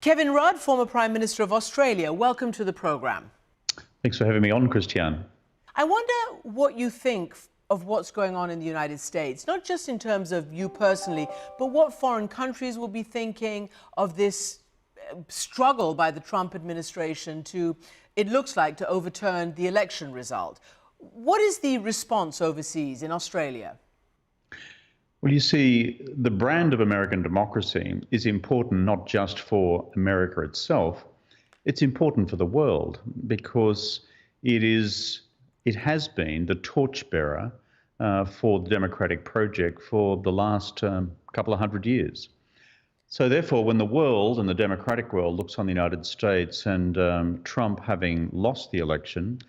Kevin Rudd, former Prime Minister of Australia, welcome to the programme. Thanks for having me on, Christiane. I wonder what you think of what's going on in the United States, not just in terms of you personally, but what foreign countries will be thinking of this struggle by the Trump administration to, it looks like, to overturn the election result. What is the response overseas in Australia? Well, you see, the brand of American democracy is important not just for America itself, it's important for the world because it has been the torchbearer for the democratic project for the last couple of hundred years. So therefore, when the world and the democratic world looks on the United States and Trump having lost the election,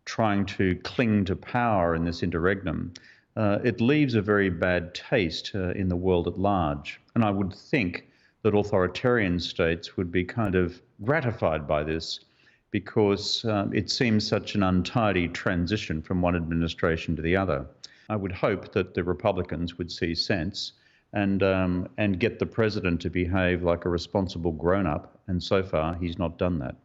trying to cling to power in this interregnum, it leaves a very bad taste in the world at large. And I would think that authoritarian states would be kind of gratified by this because it seems such an untidy transition from one administration to the other. I would hope that the Republicans would see sense and get the president to behave like a responsible grown-up, and so far he's not done that.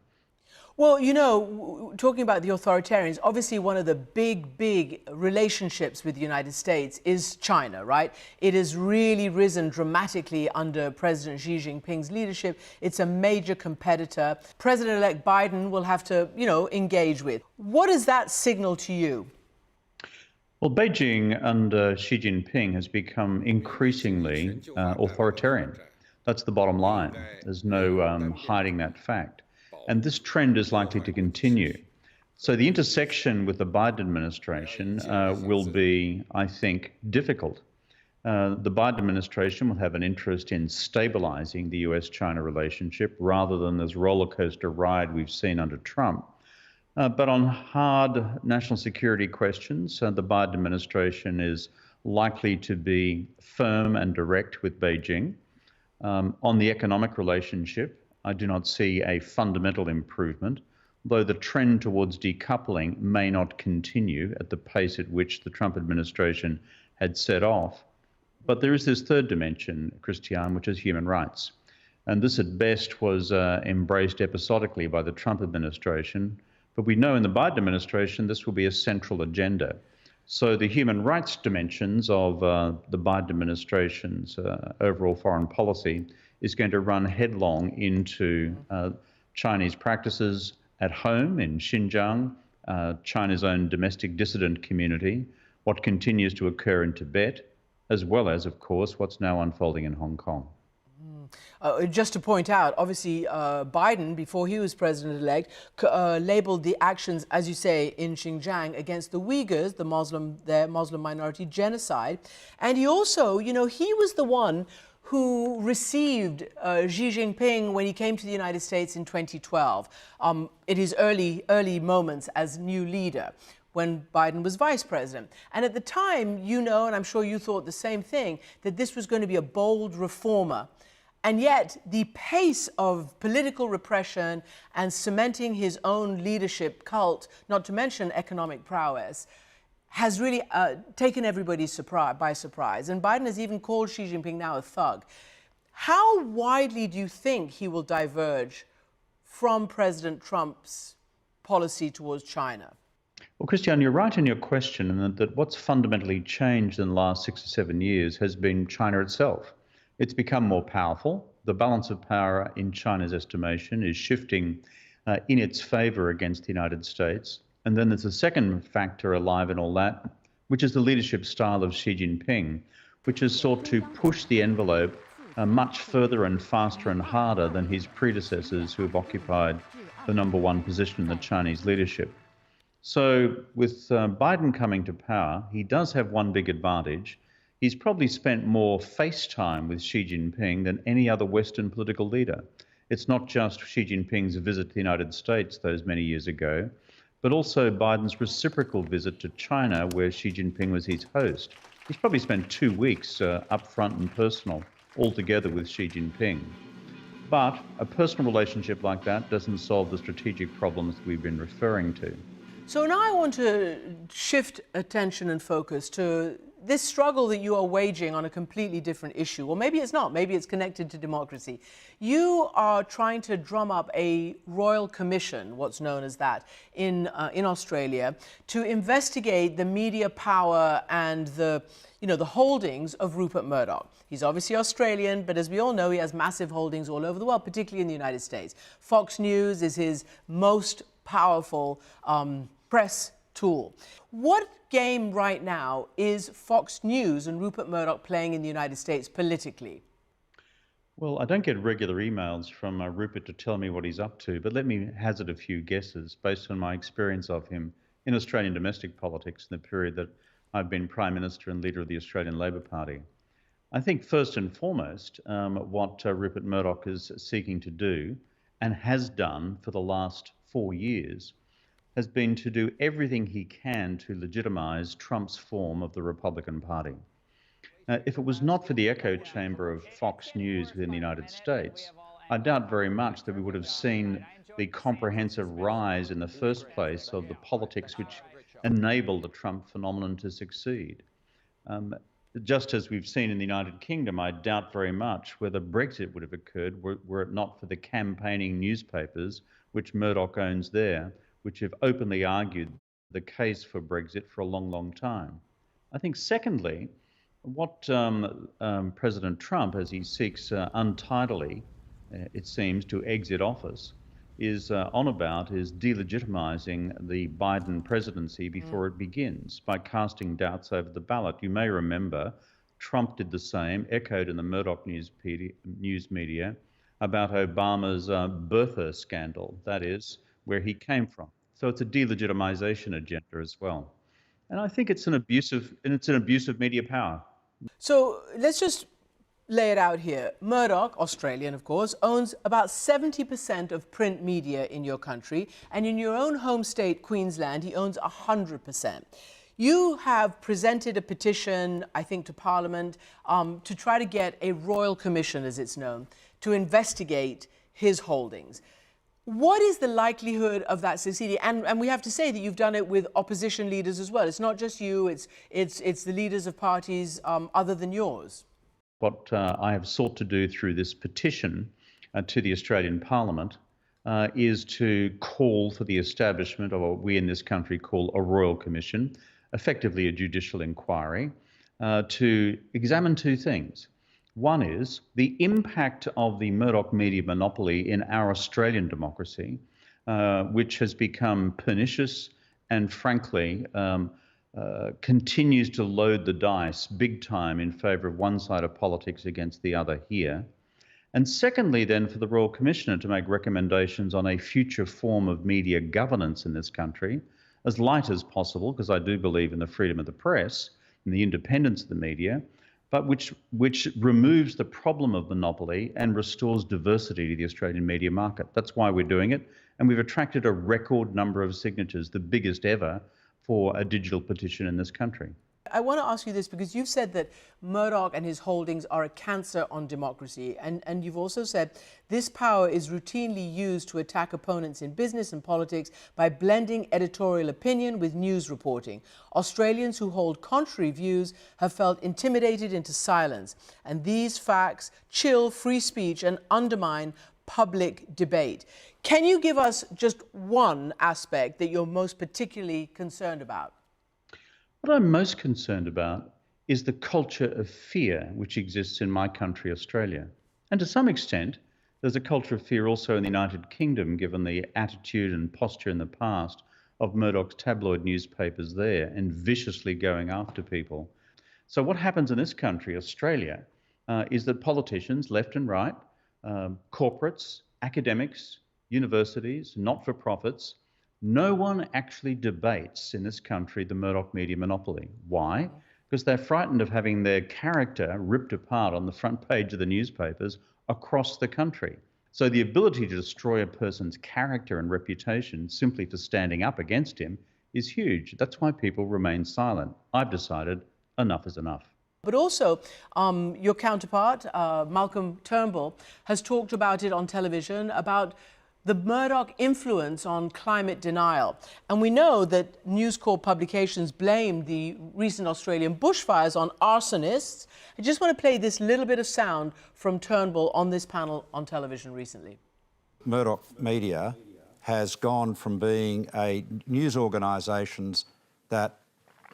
Well, you know, talking about the authoritarians, obviously one of the big relationships with the United States is China, right? It has really risen dramatically under President Xi Jinping's leadership. It's a major competitor. President-elect Biden will have to, engage with. What does that signal to you? Well, Beijing under Xi Jinping has become increasingly authoritarian. That's the bottom line. There's no hiding that fact. And this trend is likely to continue. So the intersection with the Biden administration will be, I think, difficult. The Biden administration will have an interest in stabilizing the US-China relationship rather than this roller coaster ride we've seen under Trump. But on hard national security questions, the Biden administration is likely to be firm and direct with Beijing. On the economic relationship, I do not see a fundamental improvement, though the trend towards decoupling may not continue at the pace at which the Trump administration had set off. But there is this third dimension, Christiane, which is human rights. And this at best was embraced episodically by the Trump administration. But we know in the Biden administration this will be a central agenda. So the human rights dimensions of the Biden administration's overall foreign policy is going to run headlong into Chinese practices at home in Xinjiang, China's own domestic dissident community, what continues to occur in Tibet, as well as, of course, what's now unfolding in Hong Kong. Just to point out, obviously, Biden, before he was president-elect, labeled the actions, as you say, in Xinjiang against the Uyghurs, their Muslim minority, genocide. And he also, he was the one who received Xi Jinping when he came to the United States in 2012, in his early moments as new leader, when Biden was vice president. And at the time, and I'm sure you thought the same thing, that this was going to be a bold reformer. And yet, the pace of political repression and cementing his own leadership cult, not to mention economic prowess, has really taken everybody by surprise. And Biden has even called Xi Jinping now a thug. How widely do you think he will diverge from President Trump's policy towards China? Well, Christiane, you're right in your question, and that what's fundamentally changed in the last 6 or 7 years has been China itself. It's become more powerful. The balance of power in China's estimation is shifting in its favor against the United States. And then there's a second factor alive in all that, which is the leadership style of Xi Jinping, which has sought to push the envelope much further and faster and harder than his predecessors who have occupied the #1 position in the Chinese leadership. So with Biden coming to power, he does have one big advantage. He's probably spent more face time with Xi Jinping than any other Western political leader. It's not just Xi Jinping's visit to the United States those many years ago, but also Biden's reciprocal visit to China, where Xi Jinping was his host. He's probably spent 2 weeks up front and personal altogether with Xi Jinping. But a personal relationship like that doesn't solve the strategic problems that we've been referring to. So now I want to shift attention and focus to this struggle that you are waging on a completely different issue, or maybe it's not, maybe it's connected to democracy. You are trying to drum up a royal commission, what's known as that, in Australia, to investigate the media power and the holdings of Rupert Murdoch. He's obviously Australian, but as we all know, he has massive holdings all over the world, particularly in the United States. Fox News is his most powerful press tool. What game right now is Fox News and Rupert Murdoch playing in the United States politically? Well, I don't get regular emails from Rupert to tell me what he's up to, but let me hazard a few guesses based on my experience of him in Australian domestic politics in the period that I've been Prime Minister and leader of the Australian Labor Party. I think first and foremost, what Rupert Murdoch is seeking to do and has done for the last 4 years has been to do everything he can to legitimise Trump's form of the Republican Party. If it was not for the echo chamber of Fox News within the United States, I doubt very much that we would have seen the comprehensive rise in the first place of the politics which enabled the Trump phenomenon to succeed. Just as we've seen in the United Kingdom, I doubt very much whether Brexit would have occurred were it not for the campaigning newspapers which Murdoch owns there, which have openly argued the case for Brexit for a long, long time. I think secondly, what President Trump, as he seeks untidily, it seems, to exit office, is on about is delegitimizing the Biden presidency before it begins by casting doubts over the ballot. You may remember Trump did the same, echoed in the Murdoch news media about Obama's birther scandal, that is, where he came from. So it's a delegitimization agenda as well. And I think it's an abuse of media power. So let's just lay it out here. Murdoch, Australian of course, owns about 70% of print media in your country, and in your own home state, Queensland, he owns 100%. You have presented a petition, I think, to Parliament to try to get a royal commission, as it's known, to investigate his holdings. What is the likelihood of that succeeding? And we have to say that you've done it with opposition leaders as well. It's not just you, it's the leaders of parties other than yours. What I have sought to do through this petition to the Australian Parliament is to call for the establishment of what we in this country call a royal commission, effectively a judicial inquiry, to examine two things. One is the impact of the Murdoch media monopoly in our Australian democracy, which has become pernicious and frankly continues to load the dice big time in favour of one side of politics against the other here. And secondly, then, for the Royal Commissioner to make recommendations on a future form of media governance in this country, as light as possible, because I do believe in the freedom of the press and the independence of the media, but which removes the problem of monopoly and restores diversity to the Australian media market. That's why we're doing it. And we've attracted a record number of signatures, the biggest ever for a digital petition in this country. I want to ask you this because you've said that Murdoch and his holdings are a cancer on democracy. And you've also said this power is routinely used to attack opponents in business and politics by blending editorial opinion with news reporting. Australians who hold contrary views have felt intimidated into silence. And these facts chill free speech and undermine public debate. Can you give us just one aspect that you're most particularly concerned about? What I'm most concerned about is the culture of fear which exists in my country, Australia. And to some extent, there's a culture of fear also in the United Kingdom, given the attitude and posture in the past of Murdoch's tabloid newspapers there and viciously going after people. So what happens in this country, Australia, is that politicians, left and right, corporates, academics, universities, not-for-profits, no one actually debates in this country the Murdoch media monopoly. Why? Because they're frightened of having their character ripped apart on the front page of the newspapers across the country. So the ability to destroy a person's character and reputation simply for standing up against him is huge. That's why people remain silent. I've decided enough is enough. But also, your counterpart, Malcolm Turnbull, has talked about it on television, about the Murdoch influence on climate denial. And we know that News Corp publications blame the recent Australian bushfires on arsonists. I just want to play this little bit of sound from Turnbull on this panel on television recently. Murdoch media has gone from being a news organisation that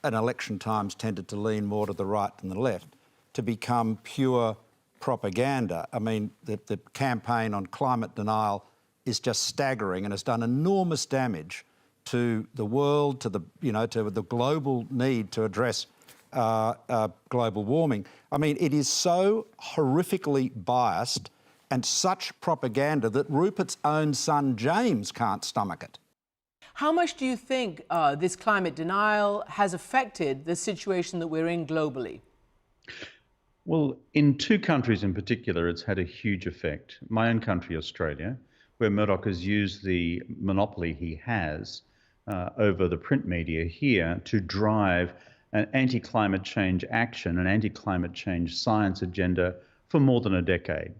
at election times tended to lean more to the right than the left to become pure propaganda. I mean, the campaign on climate denial is just staggering and has done enormous damage to the world, to the, to the global need to address global warming. I mean, it is so horrifically biased and such propaganda that Rupert's own son James can't stomach it. How much do you think this climate denial has affected the situation that we're in globally? Well, in two countries in particular, it's had a huge effect. My own country, Australia, where Murdoch has used the monopoly he has over the print media here to drive an anti-climate change action, an anti-climate change science agenda for more than a decade.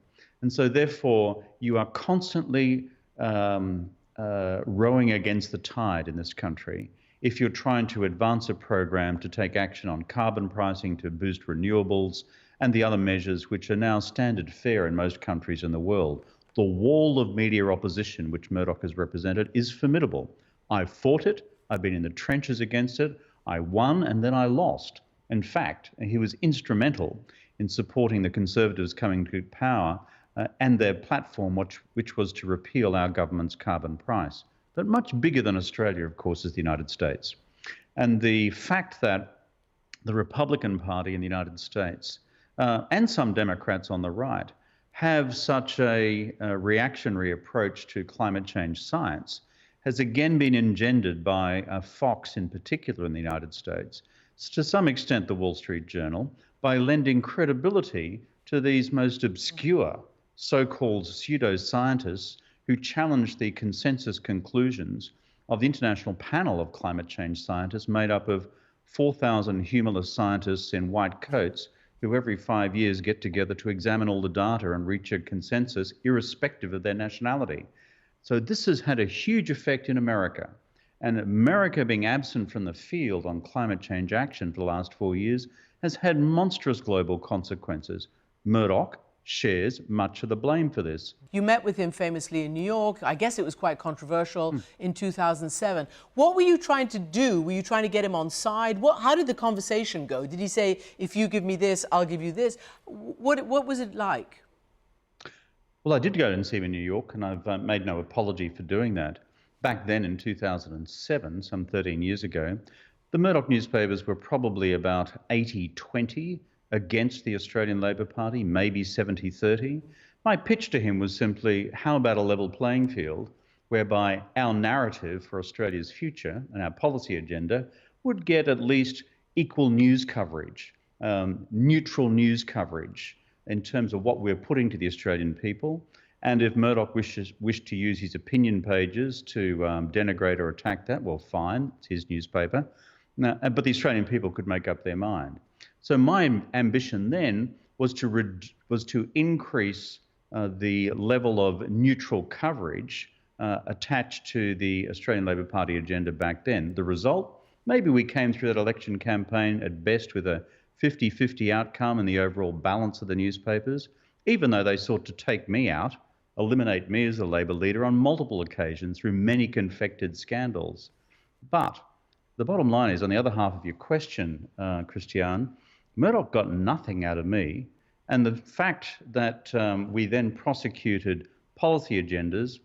And so therefore, you are constantly rowing against the tide in this country if you're trying to advance a program to take action on carbon pricing, to boost renewables, and the other measures which are now standard fare in most countries in the world. The wall of media opposition which Murdoch has represented is formidable. I fought it, I've been in the trenches against it, I won and then I lost. In fact, he was instrumental in supporting the Conservatives coming to power and their platform, which was to repeal our government's carbon price. But much bigger than Australia, of course, is the United States. And the fact that the Republican Party in the United States and some Democrats on the right have such a reactionary approach to climate change science has again been engendered by Fox in particular in the United States, to some extent the Wall Street Journal, by lending credibility to these most obscure so-called pseudo-scientists who challenge the consensus conclusions of the International Panel of Climate Change Scientists, made up of 4,000 humorless scientists in white coats who every 5 years get together to examine all the data and reach a consensus irrespective of their nationality. So this has had a huge effect in America. And America being absent from the field on climate change action for the last 4 years has had monstrous global consequences. Murdoch shares much of the blame for this. You met with him famously in New York. I guess it was quite controversial in 2007. What were you trying to do? Were you trying to get him on side? How did the conversation go? Did he say, if you give me this, I'll give you this? What was it like? Well, I did go and see him in New York, and I've made no apology for doing that. Back then in 2007, some 13 years ago, the Murdoch newspapers were probably about 80-20 against the Australian Labor Party, maybe 70-30. My pitch to him was simply, how about a level playing field whereby our narrative for Australia's future and our policy agenda would get at least equal news coverage, neutral news coverage in terms of what we're putting to the Australian people. And if Murdoch wished to use his opinion pages to denigrate or attack that, well, fine, it's his newspaper. Now, but the Australian people could make up their mind. So my ambition then was to increase the level of neutral coverage attached to the Australian Labor Party agenda back then. The result? Maybe we came through that election campaign at best with a 50-50 outcome in the overall balance of the newspapers, even though they sought to take me out, eliminate me as a Labor leader on multiple occasions through many confected scandals. But the bottom line is, on the other half of your question, Christiane, Murdoch got nothing out of me. And the fact that we then prosecuted policy agendas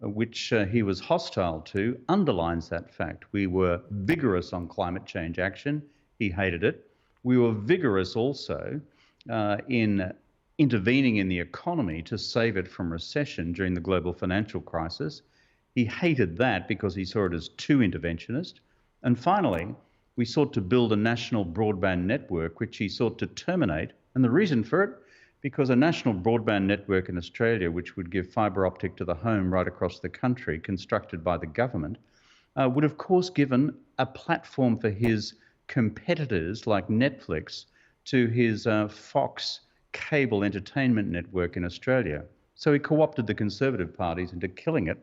which he was hostile to underlines that fact. We were vigorous on climate change action. He hated it. We were vigorous also in intervening in the economy to save it from recession during the global financial crisis. He hated that because he saw it as too interventionist. And finally, we sought to build a national broadband network, which he sought to terminate. And the reason for it, because a national broadband network in Australia, which would give fibre optic to the home right across the country, constructed by the government, would of course given a platform for his competitors like Netflix to his Fox cable entertainment network in Australia. So he co-opted the Conservative parties into killing it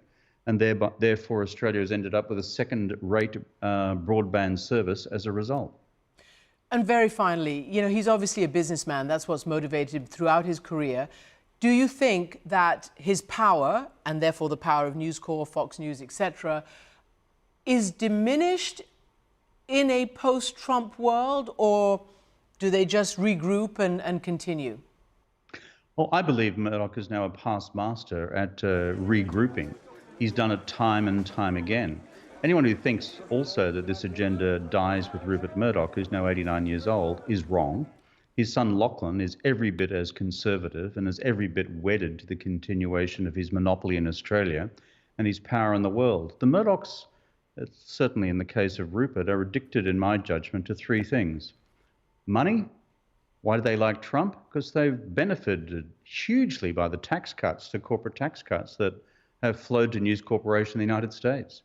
and therefore Australia has ended up with a second-rate broadband service as a result. And very finally, you know, he's obviously a businessman. That's what's motivated him throughout his career. Do you think that his power, and therefore the power of News Corp, Fox News, etc., is diminished in a post-Trump world, or do they just regroup and continue? Well, I believe Murdoch is now a past master at regrouping. He's done it time and time again. Anyone who thinks also that this agenda dies with Rupert Murdoch, who's now 89 years old, is wrong. His son Lachlan is every bit as conservative and is every bit wedded to the continuation of his monopoly in Australia and his power in the world. The Murdochs, certainly in the case of Rupert, are addicted, in my judgment, to three things. Money. Why do they like Trump? Because they've benefited hugely by the tax cuts, the corporate tax cuts that have flowed to News Corporation in the United States.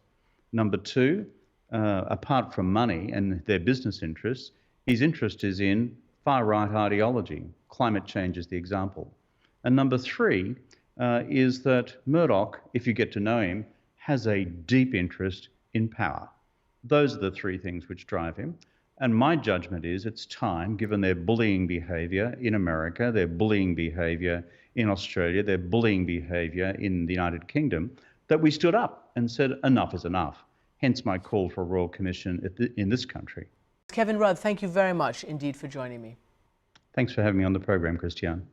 Number two, apart from money and their business interests, his interest is in far-right ideology. Climate change is the example. And number three is that Murdoch, if you get to know him, has a deep interest in power. Those are the three things which drive him. And my judgment is it's time, given their bullying behaviour in America, their bullying behaviour in Australia, their bullying behaviour in the United Kingdom, that we stood up and said enough is enough. Hence my call for a Royal Commission in this country. Kevin Rudd, thank you very much indeed for joining me. Thanks for having me on the program, Christiane.